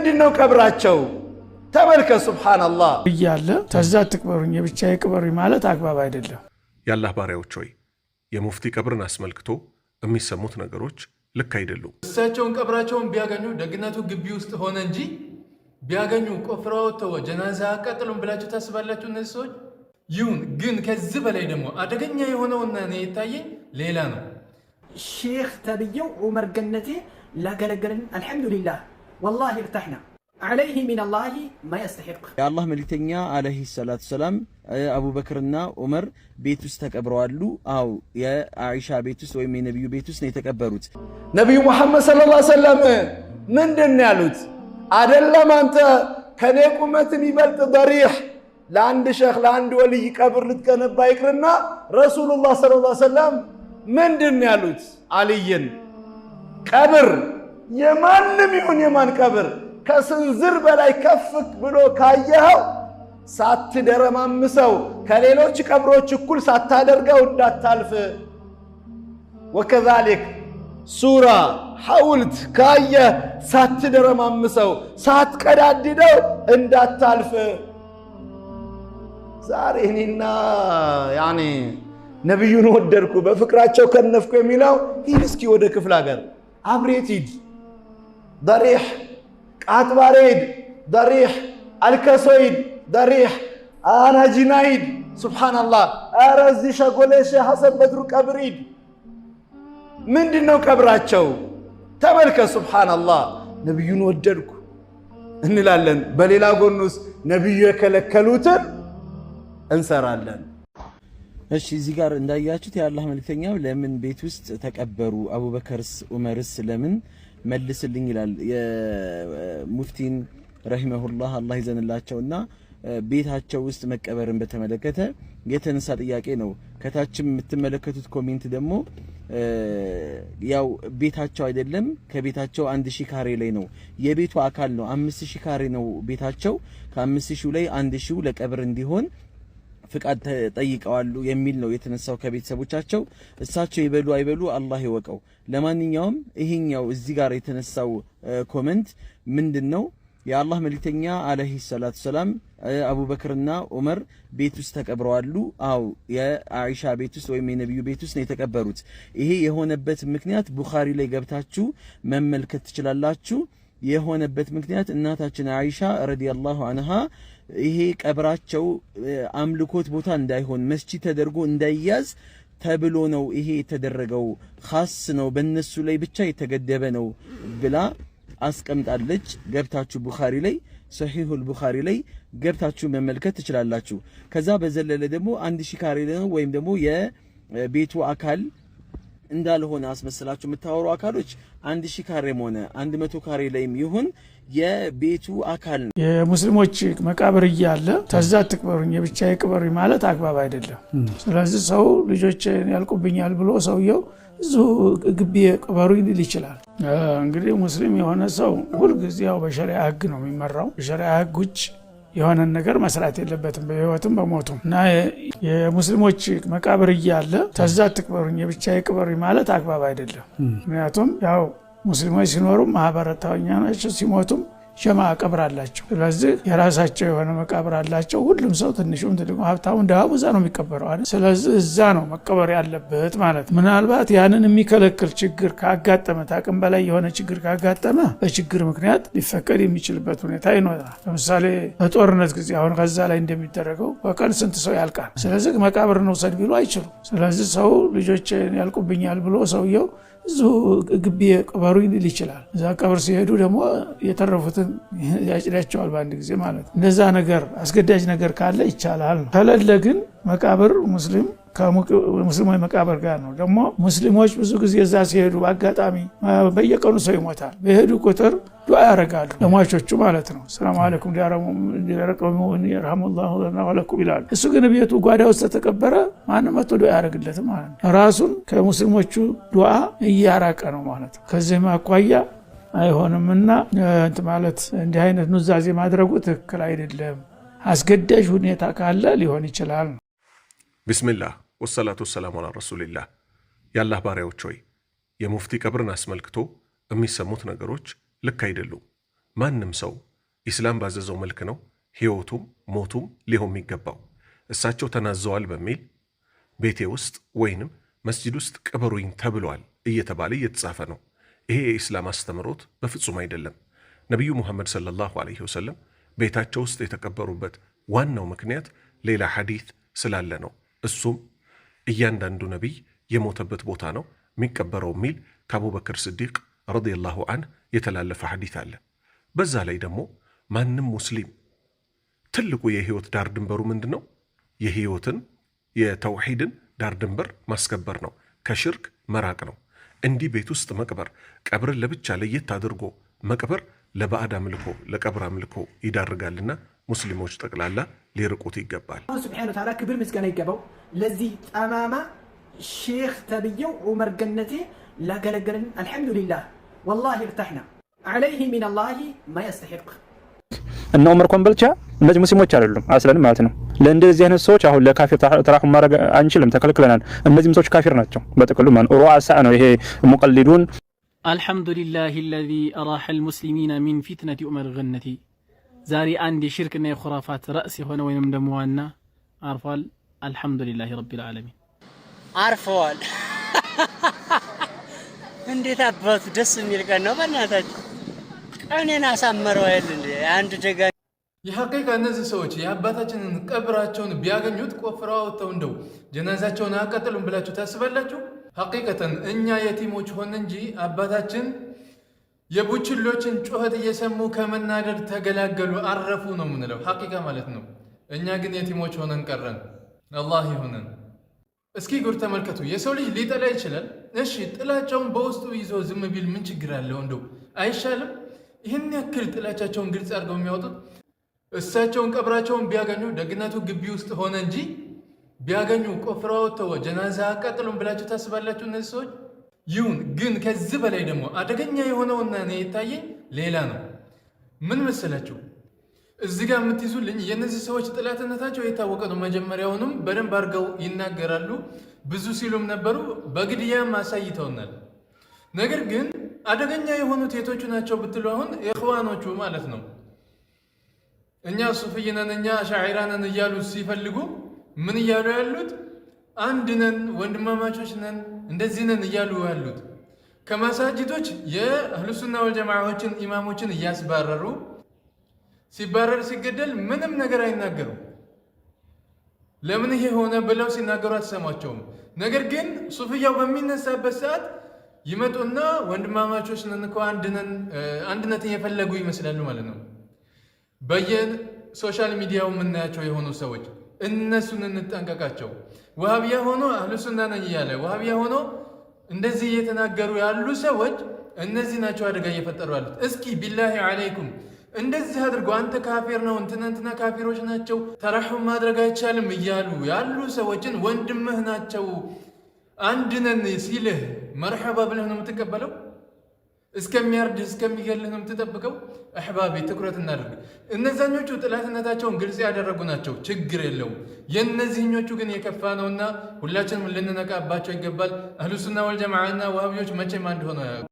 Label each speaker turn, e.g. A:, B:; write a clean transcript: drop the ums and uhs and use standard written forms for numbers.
A: ምንድነው ቀብራቸው? ተመልከት ሱብሃንአላህ
B: ይያለ ተዛ ተክበሩኝ ብቻ ይቅበሩኝ ማለት አግባብ አይደለም።
C: ያላህ ባሪያዎች ሆይ የሙፍቲ ቀብርን አስመልክቶ የሚሰሙት ነገሮች ልክ አይደሉም።
D: እሳቸውን ቀብራቸውን ቢያገኙ ደግነቱ ግቢ ውስጥ ሆነ እንጂ ቢያገኙ ቆፍረው ተው ጀናዛ አቃጥሉን ብላችሁ ታስባላችሁ? እነዚህ ሰዎች ይሁን። ግን ከዚህ በላይ ደግሞ አደገኛ የሆነውና እኔ የታየኝ ሌላ ነው።
E: ሼክ ተብየው ዑመር ገነቴ ላገለገለን አልሐምዱሊላህ ወላሂ እርታሕና عليه من الله ما يستحق
F: يا الله مليتنيا عليه الصلاة والسلام أبو بكرنا عمر بيتوس تكبروا أو يا عائشة بيتوس ويم نبي بيتوس نيتكبروت
A: نبي محمد صلى الله عليه وسلم من دنيالوت أدلة ما أنت كنيكمة ميبلت ضريح لعند شيخ لعند ولي كبر لتكن بايكرنا رسول الله صلى الله عليه وسلم من دنيالوت عليا كبر يمان نميون يمان كبر ከስንዝር በላይ ከፍክ ብሎ ካየኸው ሳትደረማምሰው ከሌሎች ቀብሮች እኩል ሳታደርገው እንዳታልፍ። ወከዛሊክ ሱራ ሐውልት ካየህ ሳትደረማምሰው ሳትቀዳድደው እንዳታልፍ። ዛሬ እኔና ያኔ ነብዩን ወደድኩ በፍቅራቸው ከነፍኩ የሚለው ይህ እስኪ ወደ ክፍለ ሀገር አብሬት ሂድ ضريح قاتباريد ضريح الكسويد ضريح انا جنايد سبحان الله ارزي شغولش حسن بدر قبريد ምንድነው ቀብራቸው? ተመልከት سبحان الله ነብዩን ወደድኩ እንላለን፣ በሌላ ጎንስ ነብዩ የከለከሉትን እንሰራለን።
F: እሺ እዚህ ጋር እንዳያችሁት ያላህ መልእክተኛው ለምን ቤት ውስጥ ተቀበሩ አቡበከርስ ዑመርስ ለምን መልስልኝ ይላል። የሙፍቲን ረሂመሁላህ አላህ ይዘንላቸውና ቤታቸው ውስጥ መቀበርን በተመለከተ የተነሳ ጥያቄ ነው። ከታችም የምትመለከቱት ኮሜንት ደግሞ ያው ቤታቸው አይደለም ከቤታቸው 1000 ካሬ ላይ ነው የቤቱ አካል ነው 5000 ካሬ ነው ቤታቸው ከ5000 ላይ 1000 ለቀብር እንዲሆን ፍቃድ ጠይቀዋሉ የሚል ነው የተነሳው ከቤተሰቦቻቸው። እሳቸው ይበሉ አይበሉ አላህ ይወቀው። ለማንኛውም ይሄኛው እዚህ ጋር የተነሳው ኮሜንት ምንድነው? የአላህ መልእክተኛ አለይሂ ሰላቱ ሰላም አቡበክርና ዑመር ቤት ውስጥ ተቀብረዋሉ። አው የአኢሻ ቤት ውስጥ ወይም የነብዩ ቤት ውስጥ ነው የተቀበሩት። ይሄ የሆነበት ምክንያት ቡኻሪ ላይ ገብታችሁ መመልከት ትችላላችሁ። የሆነበት ምክንያት እናታችን አኢሻ ረዲየላሁ ዐንሃ ይሄ ቀብራቸው አምልኮት ቦታ እንዳይሆን መስጂድ ተደርጎ እንዳይያዝ ተብሎ ነው ይሄ የተደረገው ኻስ ነው በእነሱ ላይ ብቻ የተገደበ ነው ብላ አስቀምጣለች። ገብታችሁ ቡኻሪ ላይ ሰሂሁል ቡኻሪ ላይ ገብታችሁ መመልከት ትችላላችሁ። ከዛ በዘለለ ደግሞ 1000 ካሬ ነው ወይም ደግሞ የቤቱ አካል እንዳልሆነ አስመስላችሁ የምታወሩ አካሎች 1000 ካሬም ሆነ 100 ካሬ ላይም ይሁን የቤቱ አካል ነው።
B: የሙስሊሞች መቃብር እያለ ተዛ ተክበሩኝ ብቻ ይቅበሩኝ ማለት አግባብ አይደለም። ስለዚህ ሰው ልጆች ያልቁብኛል ብሎ ሰውየው እዙ ግቢ ቅበሩኝ ሊል ይችላል። እንግዲህ ሙስሊም የሆነ ሰው ሁልጊዜ ያው በሸሪዓ ህግ ነው የሚመራው። በሸሪዓ ህግ ውጭ የሆነ ነገር መስራት የለበትም በህይወትም በሞቱም እና የሙስሊሞች መቃብር እያለ ተዛ ተክበሩኝ ብቻ ይቅበሩኝ ማለት አግባብ አይደለም። ምክንያቱም ያው ሙስሊሞች ሲኖሩ ማህበረታውኛ ናቸው፣ ሲሞቱም ጀማ ቀብር አላቸው። ስለዚህ የራሳቸው የሆነ መቃብር አላቸው። ሁሉም ሰው ትንሹም ትልቁም ሀብታሙም ደሃውም እዛ ነው የሚቀበረው አይደል? ስለዚህ እዛ ነው መቀበር ያለበት ማለት። ምናልባት ያንን የሚከለክል ችግር ካጋጠመ ታቅም በላይ የሆነ ችግር ካጋጠመ በችግር ምክንያት ሊፈቀድ የሚችልበት ሁኔታ ይኖራል። ለምሳሌ በጦርነት ጊዜ አሁን ከዛ ላይ እንደሚደረገው በቀን ስንት ሰው ያልቃል። ስለዚህ መቃብር ነው ሰድ ቢሉ አይችሉም። ስለዚህ ሰው ልጆች ያልቁብኛል ብሎ ሰውየው እዙ ግቢ ቅበሩኝ ሊል ይችላል። እዛ ቀብር ሲሄዱ ደግሞ የተረፉትን ያጭዳቸዋል በአንድ ጊዜ ማለት። እንደዛ ነገር አስገዳጅ ነገር ካለ ይቻላል። ከሌለ ግን መቃብር ሙስሊም ከሙስሊሞች መቃብር ጋር ነው። ደግሞ ሙስሊሞች ብዙ ጊዜ እዛ ሲሄዱ በአጋጣሚ በየቀኑ ሰው ይሞታል። በሄዱ ቁጥር ዱዓ ያደርጋሉ ለሟቾቹ ማለት ነው። ሰላም አለይኩም ዲያረቀሙ ይርሐሙላሁ ለና ወለኩም ይላል። እሱ ግን ቤቱ ጓዳ ውስጥ ተተቀበረ ማንም መጥቶ ዱዓ ያደርግለት ማለት ነው። ራሱን ከሙስሊሞቹ ዱዓ እያራቀ ነው ማለት ነው። ከዚህ ማቋያ አይሆንምና ማለት እንዲህ አይነት ኑዛዜ ማድረጉ ትክክል አይደለም። አስገዳጅ ሁኔታ ካለ ሊሆን ይችላል።
C: ቢስሚላህ ወሰላቱ ወሰላሙ ዐላ ረሱሊላህ። ያላህ ባሪያዎች ሆይ የሙፍቲ ቀብርን አስመልክቶ የሚሰሙት ነገሮች ልክ አይደሉም። ማንም ሰው ኢስላም ባዘዘው መልክ ነው ሕይወቱም ሞቱም ሊሆን የሚገባው። እሳቸው ተናዘዋል በሚል ቤቴ ውስጥ ወይንም መስጂድ ውስጥ ቅበሩኝ ተብሏል እየተባለ እየተጻፈ ነው። ይሄ የኢስላም አስተምሮት በፍጹም አይደለም። ነቢዩ ሙሐመድ ሰለላሁ ዐለይሂ ወሰለም ቤታቸው ውስጥ የተቀበሩበት ዋናው ምክንያት ሌላ ሐዲት ስላለ ነው። እሱም እያንዳንዱ ነቢይ የሞተበት ቦታ ነው የሚቀበረው የሚል ከአቡበክር ስዲቅ ረዲየላሁ ዐንሁ የተላለፈ ሐዲት አለ። በዛ ላይ ደግሞ ማንም ሙስሊም ትልቁ የህይወት ዳር ድንበሩ ምንድን ነው? የህይወትን የተውሂድን ዳር ድንበር ማስከበር ነው። ከሽርክ መራቅ ነው። እንዲህ ቤት ውስጥ መቅበር፣ ቀብርን ለብቻ ለየት አድርጎ መቅበር ለባዕድ አምልኮ ለቀብር አምልኮ ይዳርጋልና ሙስሊሞች ጠቅላላ ሊርቁት ይገባል።
E: አላህ ሱብሓነሁ ወተዓላ ክብር ምስጋና ይገባው። ለዚህ ጠማማ ሼክ ተብየው ዑመር ገነቴ ላገለገለን አልሐምዱሊላህ ወላሂ እርታሕና ዐለይሂ ሚነላሂ ማ የስተሒቅ።
G: እና ዑመር ኮምቦልቻ እነዚህ ሙስሊሞች አይደሉም አስለን ማለት ነው። ለእንደዚህ አይነት ሰዎች አሁን ለካፊር ተራሁም ማድረግ አንችልም፣ ተከልክለናል። እነዚህም ሰዎች ካፊር ናቸው በጥቅሉ ማን ሩአሳ ነው ይሄ ሙቀሊዱን።
H: አልሐምዱሊላሂ አለዚ አራሐ አልሙስሊሚነ ሚን ፊትነቲ ዑመር ገነቴ። ዛሬ አንድ የሽርክና የኹራፋት ራስ የሆነ ወይንም ደግሞ ዋና አርፏል። አልሐምዱሊላሂ ረቢል ዓለሚን
I: አርፈዋል። እንዴት አባቱ ደስ የሚል ቀን ነው። በእናታችሁ ቀኔን አሳመረው አይደል እንዴ? አንድ ደጋ
D: የሐቂቃ እነዚህ ሰዎች የአባታችንን ቀብራቸውን ቢያገኙት ቆፍረው አውጥተው እንደው ጀናዛቸውን አያቃጥሉም ብላችሁ ታስባላችሁ? ሐቂቀተን እኛ የቲሞች ሆን እንጂ አባታችን የቡችሎችን ጩኸት እየሰሙ ከመናደድ ተገላገሉ፣ አረፉ ነው የምንለው። ሐቂቃ ማለት ነው። እኛ ግን የቲሞች ሆነን ቀረን። አላህ ይሁነን። እስኪ ጉር ተመልከቱ። የሰው ልጅ ሊጠላ ይችላል። እሺ ጥላቻውን በውስጡ ይዞ ዝም ቢል ምን ችግር አለው? እንደው አይሻልም? ይህን ያክል ጥላቻቸውን ግልጽ አድርገው የሚያወጡት እሳቸውን ቀብራቸውን ቢያገኙ ደግነቱ ግቢ ውስጥ ሆነ እንጂ ቢያገኙ ቆፍረው አውጥተው ጀናዛ አቃጥሉም ብላችሁ ታስባላችሁ? እነዚህ ሰዎች ይሁን። ግን ከዚህ በላይ ደግሞ አደገኛ የሆነውና እኔ የታየኝ ሌላ ነው። ምን መሰላችሁ? እዚህ ጋር የምትይዙልኝ የእነዚህ ሰዎች ጥላትነታቸው የታወቀ ነው። መጀመሪያውንም በደንብ አድርገው ይናገራሉ። ብዙ ሲሉም ነበሩ፣ በግድያም አሳይተውናል። ነገር ግን አደገኛ የሆኑት የቶቹ ናቸው ብትሉ አሁን ኢኽዋኖቹ ማለት ነው። እኛ ሱፍይነን እኛ አሻዒራነን እያሉ ሲፈልጉ ምን እያሉ ያሉት? አንድ ነን፣ ወንድማማቾች ነን፣ እንደዚህ ነን እያሉ ያሉት ከመሳጅዶች የአህሉሱና ወልጀማዓዎችን ኢማሞችን እያስባረሩ ሲባረር ሲገደል ምንም ነገር አይናገሩም። ለምን ይሄ ሆነ ብለው ሲናገሩ አትሰማቸውም። ነገር ግን ሱፍያው በሚነሳበት ሰዓት ይመጡና ወንድማማቾች ነን እኮ አንድነትን የፈለጉ ይመስላሉ ማለት ነው። በየሶሻል ሚዲያው የምናያቸው የሆኑ ሰዎች እነሱን እንጠንቀቃቸው። ወሃቢያ ሆኖ አህሉሱና ነኝ እያለ ወሃቢያ ሆኖ እንደዚህ እየተናገሩ ያሉ ሰዎች እነዚህ ናቸው አደጋ እየፈጠሩ ያሉት። እስኪ ቢላሂ አለይኩም እንደዚህ አድርጎ አንተ ካፊር ነው እንትና ካፊሮች ናቸው ተራሑም ማድረግ አይቻልም እያሉ ያሉ ሰዎችን ወንድምህ ናቸው አንድ ነን ሲልህ መርሐባ ብለህ ነው የምትቀበለው? እስከሚያርድህ እስከሚገልህ ነው የምትጠብቀው? አሕባቢ ትኩረት እናድርግ። እነዛኞቹ ጥላትነታቸውን ግልጽ ያደረጉ ናቸው፣ ችግር የለውም። የእነዚህኞቹ ግን የከፋ ነውና ሁላችንም ልንነቃባቸው ይገባል። አህሉሱና ወልጀማዓና ዋሃቢዮች መቼም አንድ ሆነው